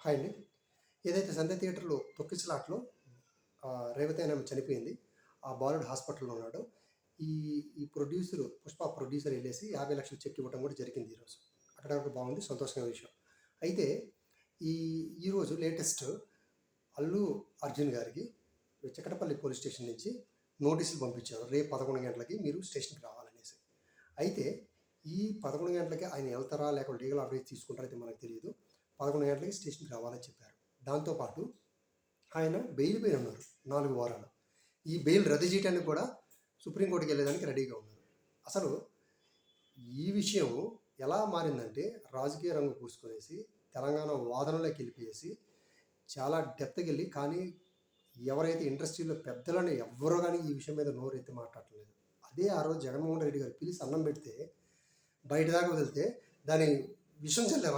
Hi అండి. ఏదైతే సంధ్య థియేటర్‌లో తొక్కిసలాటలో రేవతి అనే ఆమె చనిపోయింది. ఆ బాలుడు హాస్పిటల్‌లో ఉన్నాడు. ఈ ఈ ప్రొడ్యూసరు 'పుష్ప' ప్రొడ్యూసర్ ఎళ్ళేసి 50,00,000 చెక్ ఇవ్వటం కూడా జరిగింది ఈరోజు. అక్కడ వరకు బాగుంది. సంతోషమైన విషయం. అయితే ఈ ఈరోజు లేటెస్ట్ అల్లు అర్జున్ గారికి చిక్కటపల్లి పోలీస్ స్టేషన్ నుంచి నోటీసులు పంపించారు. రేపు 11 గంటలకి మీరు స్టేషన్‌కి రావాలనేసి. అయితే ఈ 11 గంటలకి ఆయన ఎళ్తారా? లేకపోతే లీగల్ అడ్వైస్ తీసుకుంటారా? అయితే మనకు తెలీదు. 11 గంటలకి స్టేషన్‌కి రావాలని చెప్పారు. దాంతో పాటు ఆయన బెయిల్ పైన ఉన్నారు 4 వారాలు. ఈ బెయిల్ రద్దు చేయడానికి కూడా సుప్రీంకోర్టుకి వెళ్ళేదానికి రెడీగా ఉన్నారు. అసలు ఈ విషయం ఎలా మారిందంటే రాజకీయ రంగు పూసుకొనేసి తెలంగాణ వాదనలోకి వెళ్ళిపోయేసి చాలా డెప్త్‌కి వెళ్ళి, కానీ ఎవరైతే ఇండస్ట్రీలో పెద్దలని ఎవ్వరూ కానీ ఈ విషయం మీద నోరెత్తి మాట్లాడట్లేదు. అదే ఆ రోజు జగన్మోహన్ రెడ్డి గారు పిలిచి అన్నం పెడితే బయట దాకా వదిలితే దాని విషం చల్లారు.